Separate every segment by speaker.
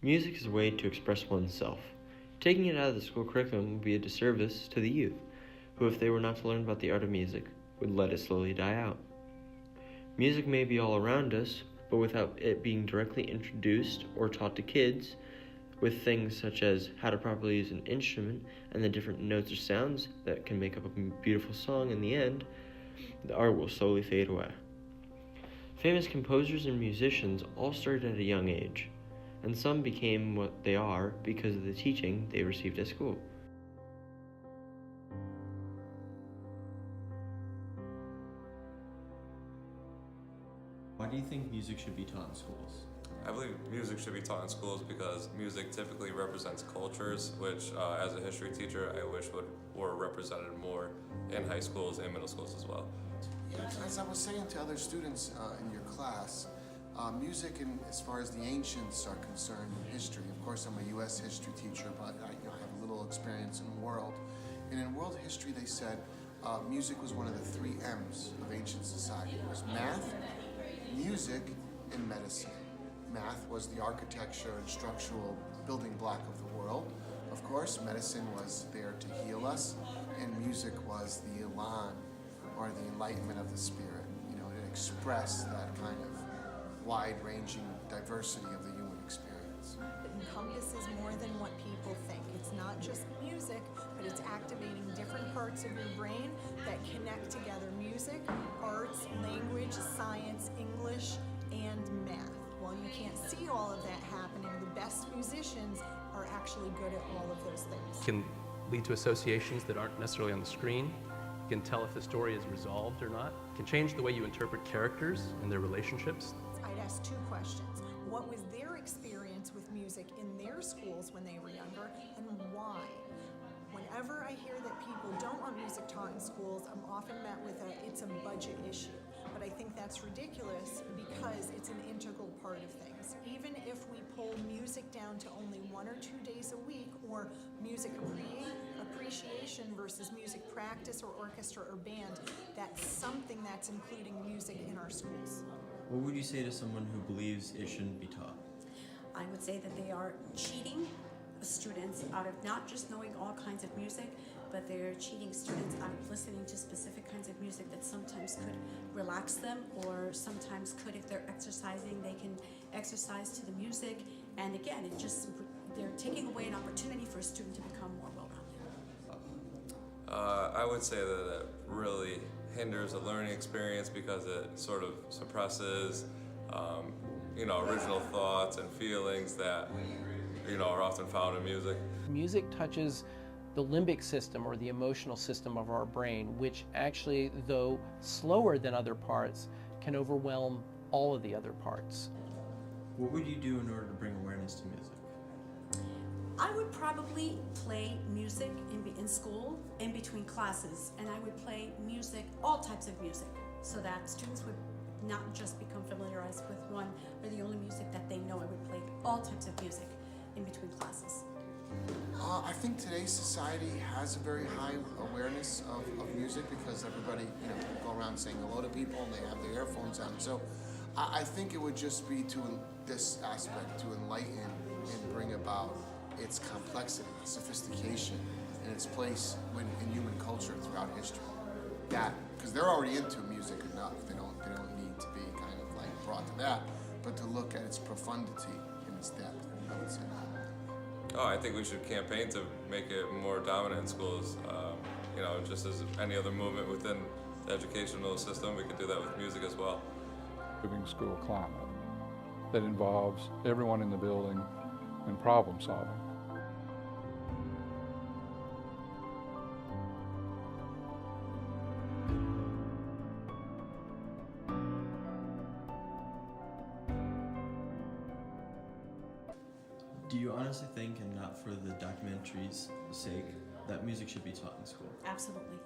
Speaker 1: Music is a way to express oneself. Taking it out of the school curriculum would be a disservice to the youth, who, if they were not to learn about the art of music, would let it slowly die out. Music may be all around us, but without it being directly introduced or taught to kids, with things such as how to properly use an instrument and the different notes or sounds that can make up a beautiful song in the end, the art will slowly fade away. Famous composers and musicians all started at a young age, and some became what they are because of the teaching they received at school.
Speaker 2: Why do you think music should be taught in schools?
Speaker 3: I believe music should be taught in schools because music typically represents cultures, which as a history teacher, I wish were represented more in high schools and middle schools as well.
Speaker 4: Yeah, as I was saying to other students in your class, music, as far as the ancients are concerned in history, of course I'm a U.S. history teacher, but I have a little experience in the world. And in world history they said music was one of the 3 M's of ancient society. It was math, music, and medicine. Math was the architecture and structural building block of the world. Of course, medicine was there to heal us, and music was the elan, or the enlightenment of the spirit. It expressed that kind of wide-ranging diversity of the human experience.
Speaker 5: It encompasses more than what people think. It's not just music, but it's activating different parts of your brain that connect together: music, arts, language, science, English, and math. While you can't see all of that happening, the best musicians are actually good at all of those things.
Speaker 6: It can lead to associations that aren't necessarily on the screen. You can tell if the story is resolved or not. It can change the way you interpret characters and their relationships.
Speaker 5: I'd ask 2 questions. What was their experience with music in their schools when they were younger, and why? Whenever I hear that people don't want music taught in schools, I'm often met with it's a budget issue. But I think that's ridiculous because it's an integral part of things. Even if we pull music down to only 1 or 2 days a week, or music appreciation versus music practice or orchestra or band, that's something that's including music in our schools.
Speaker 2: What would you say to someone who believes it shouldn't be taught?
Speaker 7: I would say that they are cheating students out of not just knowing all kinds of music, but they're cheating students out of listening to specific kinds of music that sometimes could relax them, or sometimes could, if they're exercising, they can exercise to the music. And again, they're taking away an opportunity for a student to become more well-rounded.
Speaker 3: I would say that it really hinders a learning experience because it sort of suppresses, original thoughts and feelings that, are often found in music.
Speaker 8: Music touches the limbic system, or the emotional system of our brain, which actually, though slower than other parts, can overwhelm all of the other parts.
Speaker 2: What would you do in order to bring awareness to music?
Speaker 7: I would probably play music in school, in between classes, and I would play music, all types of music, so that students would not just become familiarized with one or the only music that they know. I would play all types of music in between classes.
Speaker 4: I think today's society has a very high awareness of music because everybody, go around saying hello to people and they have their earphones on. So I think it would just be to this aspect, to enlighten and bring about its complexity, sophistication, and its place in human culture throughout history. That, because they're already into music enough, they don't need to be kind of like brought to that, but to look at its profundity and its depth, I would say.
Speaker 3: I think we should campaign to make it more dominant in schools. Just as any other movement within the educational system, we could do that with music as well.
Speaker 9: Living school climate that involves everyone in the building and problem solving.
Speaker 2: Do you honestly think, and not for the documentary's sake, that music should be taught in school?
Speaker 7: Absolutely.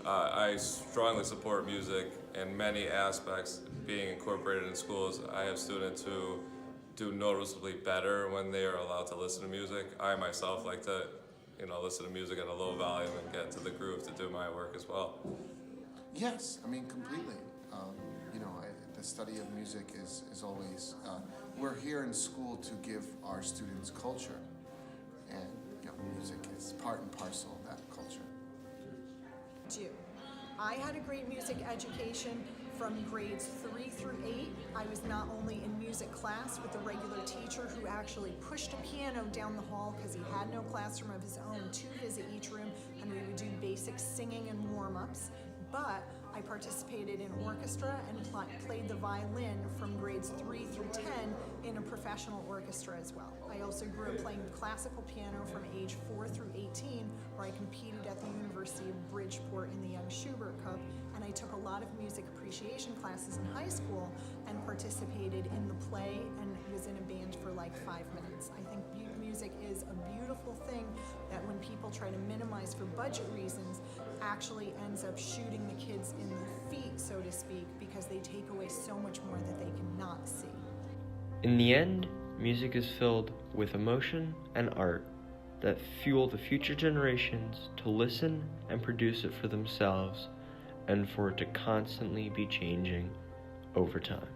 Speaker 3: I strongly support music in many aspects being incorporated in schools. I have students who do noticeably better when they are allowed to listen to music. I myself like to, listen to music at a low volume and get to the groove to do my work as well.
Speaker 4: Yes, completely. the study of music is always, we're here in school to give our students culture, and music is part and parcel of that culture.
Speaker 5: I had a great music education from grades 3 through 8. I was not only in music class with a regular teacher who actually pushed a piano down the hall because he had no classroom of his own to visit each room, and we would do basic singing and warm-ups, but I participated in orchestra and played the violin from grades 3 through 10 in a professional orchestra as well. I also grew up playing classical piano from age 4 through 18, where I competed at the University of Bridgeport in the Young Schubert Cup, and I took a lot of music appreciation classes in high school and participated in the play and was in a band for like 5 minutes. I think music is a beautiful thing that when people try to minimize for budget reasons, actually ends up shooting the kids in the feet, so to speak, because they take away so much more that they cannot see.
Speaker 1: In the end, music is filled with emotion and art that fuel the future generations to listen and produce it for themselves, and for it to constantly be changing over time.